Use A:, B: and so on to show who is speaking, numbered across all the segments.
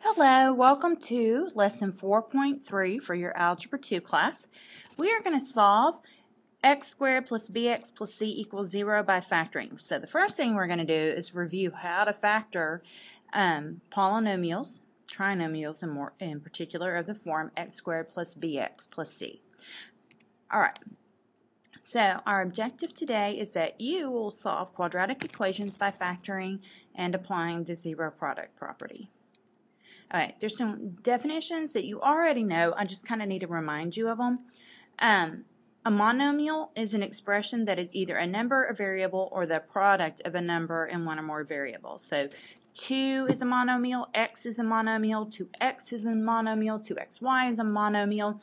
A: Hello, welcome to Lesson 4.3 for your Algebra 2 class. We are going to solve x squared plus bx plus c equals 0 by factoring. So the first thing we're going to do is review how to factor polynomials, trinomials in particular, of the form x squared plus bx plus c. Alright, so our objective today is that you will solve quadratic equations by factoring and applying the zero product property. Alright, there's some definitions that you already know. I just kind of need to remind you of them. A monomial is an expression that is either a number, a variable, or the product of a number and one or more variables. So 2 is a monomial, x is a monomial, 2x is a monomial, 2xy is a monomial.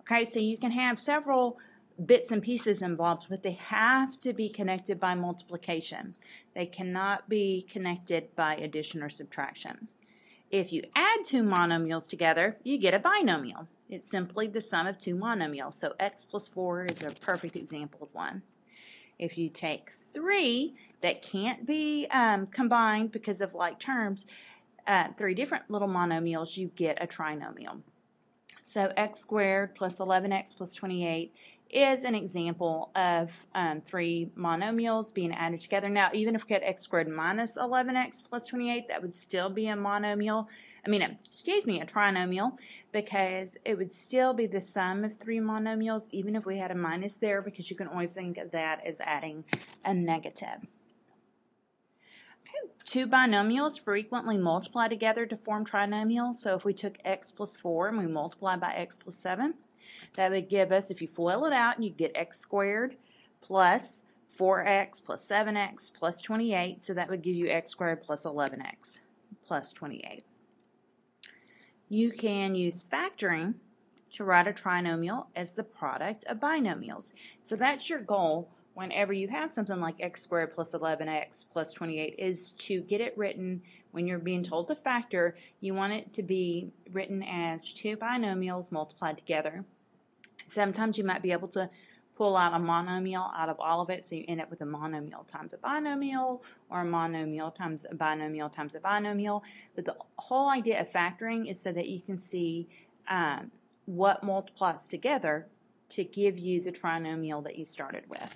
A: Okay, so you can have several bits and pieces involved, but they have to be connected by multiplication. They cannot be connected by addition or subtraction. If you add two monomials together, you get a binomial. It's simply the sum of two monomials. So x plus 4 is a perfect example of one. If you take three that can't be combined because of like terms, three different little monomials, you get a trinomial. So x squared plus 11x plus 28 is an example of three monomials being added together. Now, even if we get x squared minus 11x plus 28, that would still be a monomial. A trinomial, because it would still be the sum of three monomials, even if we had a minus there, because you can always think of that as adding a negative. Okay, two binomials frequently multiply together to form trinomials. So if we took x plus 4 and we multiply by x plus 7, that would give us, if you FOIL it out, you get x squared plus 4x plus 7x plus 28. So that would give you x squared plus 11x plus 28. You can use factoring to write a trinomial as the product of binomials. So that's your goal whenever you have something like x squared plus 11x plus 28, is to get it written when you're being told to factor. You want it to be written as two binomials multiplied together. Sometimes you might be able to pull out a monomial out of all of it, so you end up with a monomial times a binomial, or a monomial times a binomial times a binomial. But the whole idea of factoring is so that you can see what multiplies together to give you the trinomial that you started with.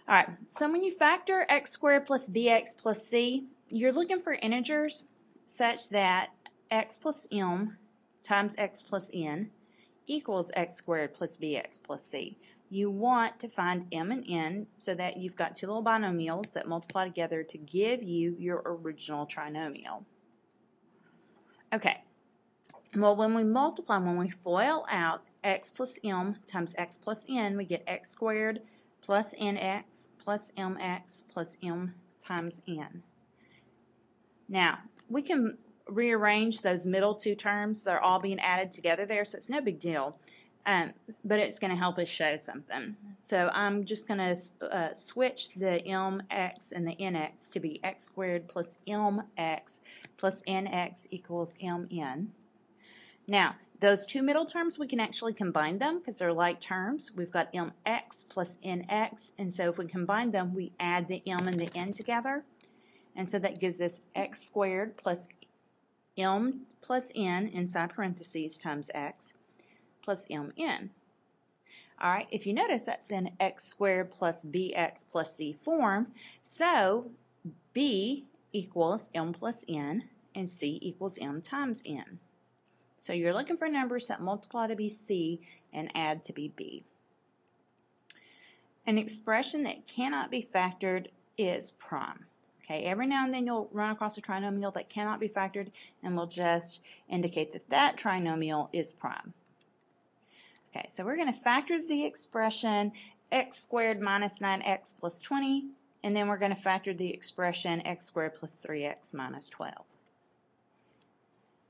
A: Alright, so when you factor x squared plus bx plus c, you're looking for integers such that x plus m times x plus n equals x squared plus bx plus c. You want to find m and n so that you've got two little binomials that multiply together to give you your original trinomial. Okay, well, when we FOIL out x plus m times x plus n, we get x squared plus nx plus mx plus m times n. Now, we can rearrange those middle two terms. They're all being added together there, so it's no big deal, but it's going to help us show something. So I'm just going to switch the mx and the nx to be x squared plus mx plus nx equals mn. Now, those two middle terms, we can actually combine them because they're like terms. We've got mx plus nx, and so if we combine them, we add the m and the n together, and so that gives us x squared plus m plus n inside parentheses times x plus mn. Alright, if you notice, that's in x squared plus bx plus c form, so b equals m plus n and c equals m times n. So you're looking for numbers that multiply to be c and add to be b. An expression that cannot be factored is prime. Okay, every now and then you'll run across a trinomial that cannot be factored, and we'll just indicate that that trinomial is prime. Okay, so we're going to factor the expression x squared minus 9x plus 20, and then we're going to factor the expression x squared plus 3x minus 12.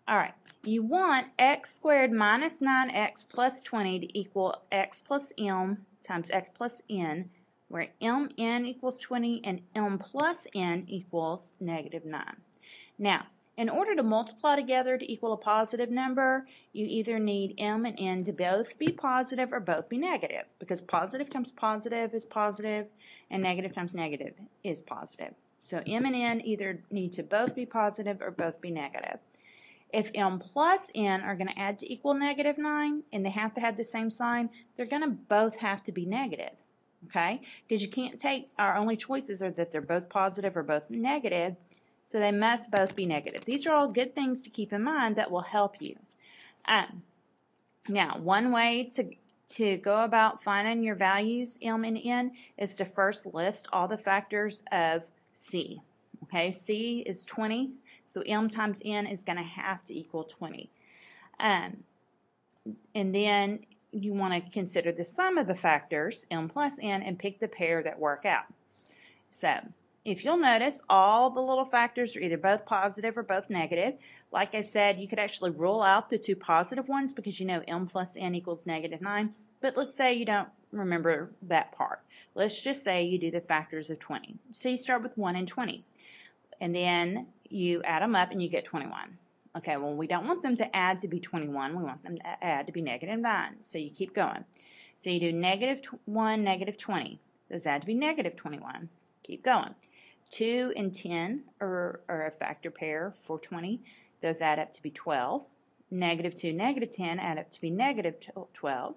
A: Alright, you want x squared minus 9x plus 20 to equal x plus m times x plus n, where mn equals 20 and m plus n equals negative 9. Now, in order to multiply together to equal a positive number, you either need m and n to both be positive or both be negative, because positive times positive is positive and negative times negative is positive. So m and n either need to both be positive or both be negative. If m plus n are going to add to equal -9 and they have to have the same sign, they're going to both have to be negative. Okay? Because you can't take, our only choices are that they're both positive or both negative, so they must both be negative. These are all good things to keep in mind that will help you. Now, one way to go about finding your values, m and n, is to first list all the factors of c. Okay, c is 20, so m times n is going to have to equal 20. And then you want to consider the sum of the factors, m plus n, and pick the pair that work out. So, if you'll notice, all the little factors are either both positive or both negative. Like I said, you could actually rule out the two positive ones because you know m plus n equals -9. But let's say you don't remember that part. Let's just say you do the factors of 20. So you start with 1 and 20. And then you add them up and you get 21. Okay, well, we don't want them to add to be 21. We want them to add to be -9. So you keep going. So you do -1, -20. Those add to be -21. Keep going. 2 and 10 are a factor pair for 20. Those add up to be 12. -2, -10 add up to be -12.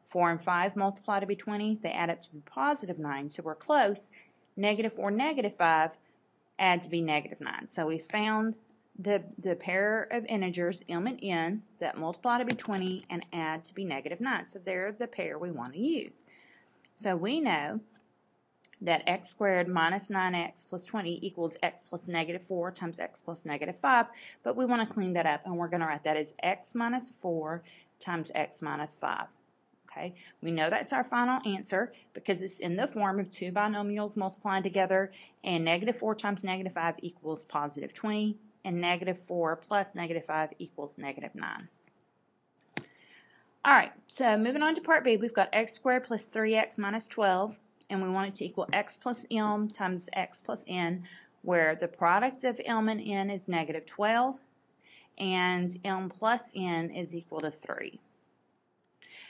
A: 4 and 5 multiply to be 20. They add up to be +9, so we're close. -4, -5 add to be -9. So we found the pair of integers, m and n, that multiply to be 20 and add to be -9. So they're the pair we want to use. So we know that x squared minus 9x plus 20 equals x plus -4 times x plus -5, but we want to clean that up, and we're going to write that as x minus 4 times x minus 5. Okay, we know that's our final answer because it's in the form of two binomials multiplying together, and -4 times -5 equals +20, and -4 plus -5 equals -9. All right, so moving on to part B, we've got x squared plus 3x minus 12, and we want it to equal x plus m times x plus n, where the product of m and n is -12, and m plus n is equal to 3.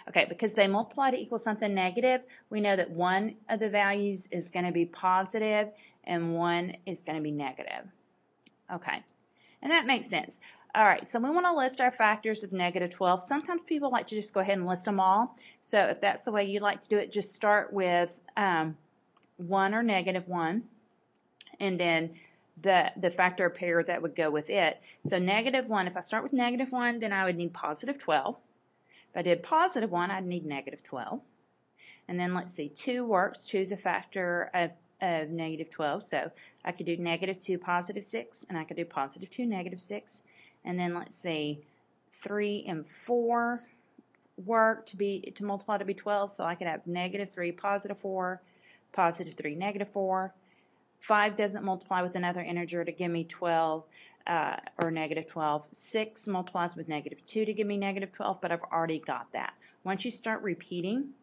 A: Okay, because they multiply to equal something negative, we know that one of the values is going to be positive and one is going to be negative. Okay, and that makes sense. All right, so we want to list our factors of -12. Sometimes people like to just go ahead and list them all. So if that's the way you like to do it, just start with 1 or -1, and then the factor pair that would go with it. So -1, if I start with -1, then I would need +12. If I did +1, I'd need -12. And then let's see, 2 works. 2 is a factor of -12. So I could do -2, +6, and I could do +2, -6. And then let's see, 3 and 4 work to multiply to be 12. So I could have -3, +4, +3, -4. 5 doesn't multiply with another integer to give me 12. Or -12. 6 multiplies with -2 to give me -12, but I've already got that. Once you start repeating,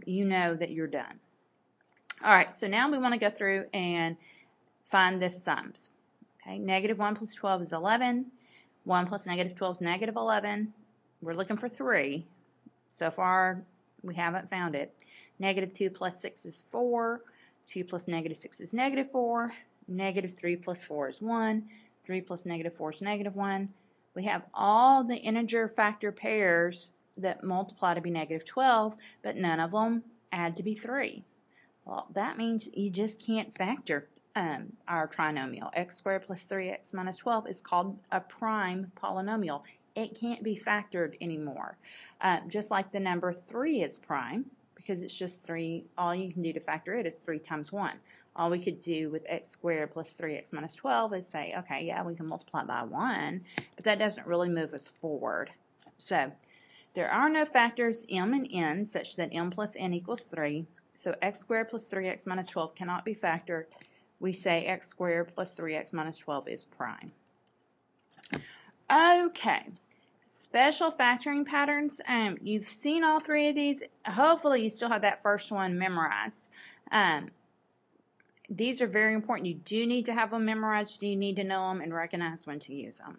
A: you know that you're done. All right, so now we want to go through and find the sums. Okay, -1 plus 12 is 11. 1 plus -12 is -11. We're looking for 3. So far, we haven't found it. -2 plus 6 is 4. 2 plus -6 is -4. -3 plus 4 is 1. 3 plus -4 is -1. We have all the integer factor pairs that multiply to be -12, but none of them add to be 3. Well, that means you just can't factor our trinomial. X squared plus 3x minus 12 is called a prime polynomial. It can't be factored anymore. Just like the number 3 is prime, because it's just 3. All you can do to factor it is 3 times 1. All we could do with x squared plus 3x minus 12 is say, okay, yeah, we can multiply by 1, but that doesn't really move us forward. So there are no factors m and n such that m plus n equals 3. So x squared plus 3x minus 12 cannot be factored. We say x squared plus 3x minus 12 is prime. Okay. Special factoring patterns. You've seen all 3 of these. Hopefully you still have that first one memorized. These are very important. You do need to have them memorized. You need to know them and recognize when to use them.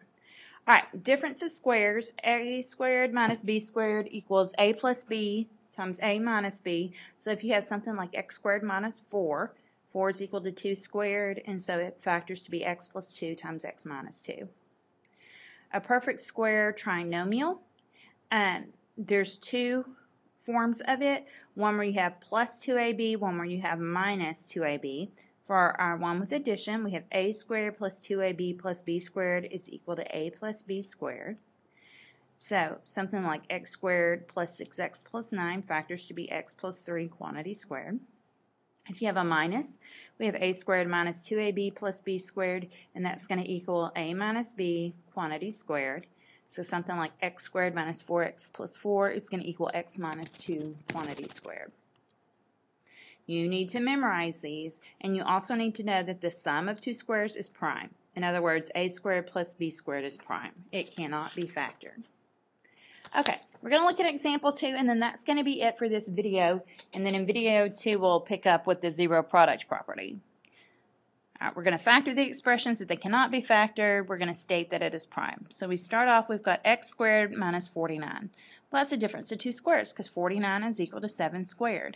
A: All right, difference of squares. A squared minus b squared equals a plus b times a minus b. So if you have something like x squared minus 4 4 is equal to 2 squared, and so it factors to be x plus 2 times x minus 2. A perfect square trinomial, there's two forms of it, one where you have plus 2ab, one where you have minus 2ab. For our one with addition, we have a squared plus 2ab plus b squared is equal to a plus b squared. So something like x squared plus 6x plus 9 factors to be x plus 3 quantity squared. If you have a minus, we have a squared minus 2ab plus b squared, and that's going to equal a minus b quantity squared. So something like x squared minus 4x plus 4 is going to equal x minus 2 quantity squared. You need to memorize these, and you also need to know that the sum of two squares is prime. In other words, a squared plus b squared is prime. It cannot be factored. Okay, we're going to look at example 2, and then that's going to be it for this video. And then in video 2, we'll pick up with the zero product property. All right, we're going to factor the expressions. If they cannot be factored, we're going to state that it is prime. So we start off, we've got x squared minus 49. Well, that's a difference of two squares because 49 is equal to 7 squared.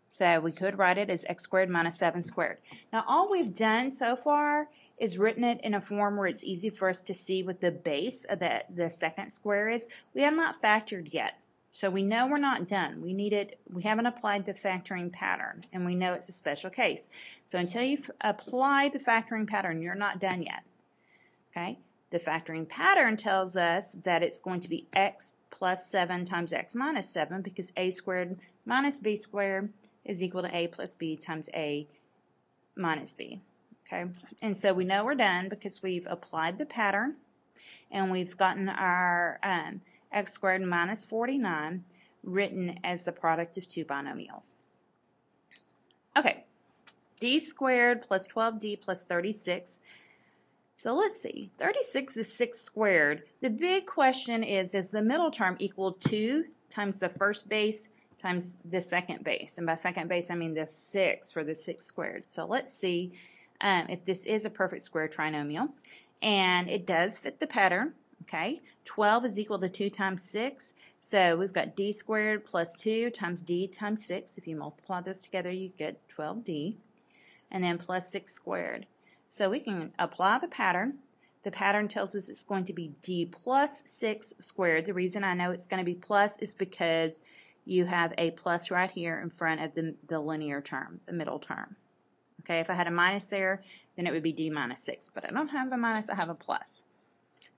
A: So we could write it as x squared minus 7 squared. Now, all we've done so far is written it in a form where it's easy for us to see what the base of the second square is. We have not factored yet. So we know we're not done. We haven't applied the factoring pattern, and we know it's a special case. So until you've applied the factoring pattern, you're not done yet. Okay? The factoring pattern tells us that it's going to be x plus 7 times x minus 7 because a squared minus b squared is equal to a plus b times a minus b. Okay, and so we know we're done because we've applied the pattern and we've gotten our x squared minus 49 written as the product of two binomials. Okay, d squared plus 12d plus 36. So let's see, 36 is 6 squared. The big question is, does the middle term equal 2 times the first base times the second base? And by second base, I mean the 6 for the 6 squared. So let's see if this is a perfect square trinomial. And it does fit the pattern. Okay, 12 is equal to 2 times 6. So we've got d squared plus 2 times d times 6. If you multiply those together, you get 12d. And then plus 6 squared. So we can apply the pattern. The pattern tells us it's going to be d plus 6 squared. The reason I know it's going to be plus is because you have a plus right here in front of the linear term, the middle term. Okay, if I had a minus there, then it would be d minus 6. But I don't have a minus, I have a plus.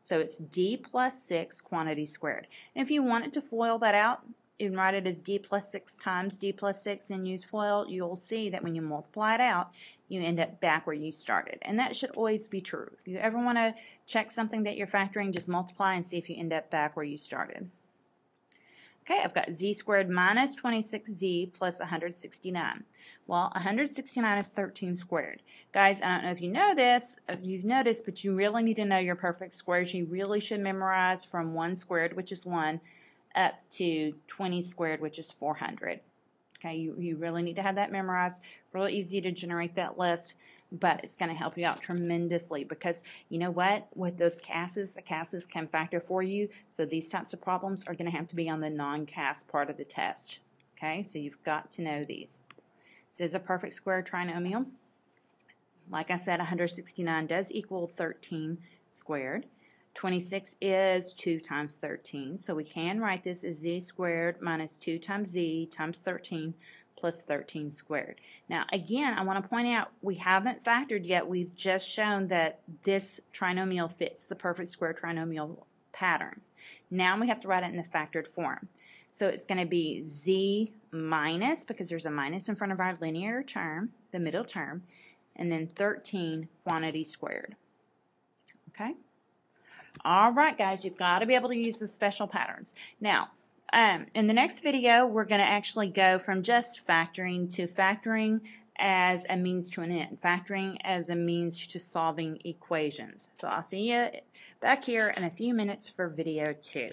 A: So it's d plus 6 quantity squared. And if you wanted to FOIL that out and write it as d plus 6 times d plus 6 and use FOIL, you'll see that when you multiply it out, you end up back where you started. And that should always be true. If you ever want to check something that you're factoring, just multiply and see if you end up back where you started. Okay, I've got z squared minus 26z plus 169. Well, 169 is 13 squared. Guys, I don't know if you know this, if you've noticed, but you really need to know your perfect squares. You really should memorize from 1 squared, which is 1, up to 20 squared, which is 400. Okay, you really need to have that memorized. Really easy to generate that list, but it's going to help you out tremendously because you know what? With those CASs, the CASs can factor for you. So these types of problems are going to have to be on the non-CAS part of the test. Okay, so you've got to know these. This is a perfect square trinomial. Like I said, 169 does equal 13 squared. 26 is 2 times 13, so we can write this as z squared minus 2 times z times 13 plus 13 squared. Now, again, I want to point out we haven't factored yet. We've just shown that this trinomial fits the perfect square trinomial pattern. Now we have to write it in the factored form. So it's going to be z minus, because there's a minus in front of our linear term, the middle term, and then 13 quantity squared. Okay? All right, guys, you've got to be able to use the special patterns. Now, in the next video, we're going to actually go from just factoring to factoring as a means to an end, factoring as a means to solving equations. So I'll see you back here in a few minutes for video 2.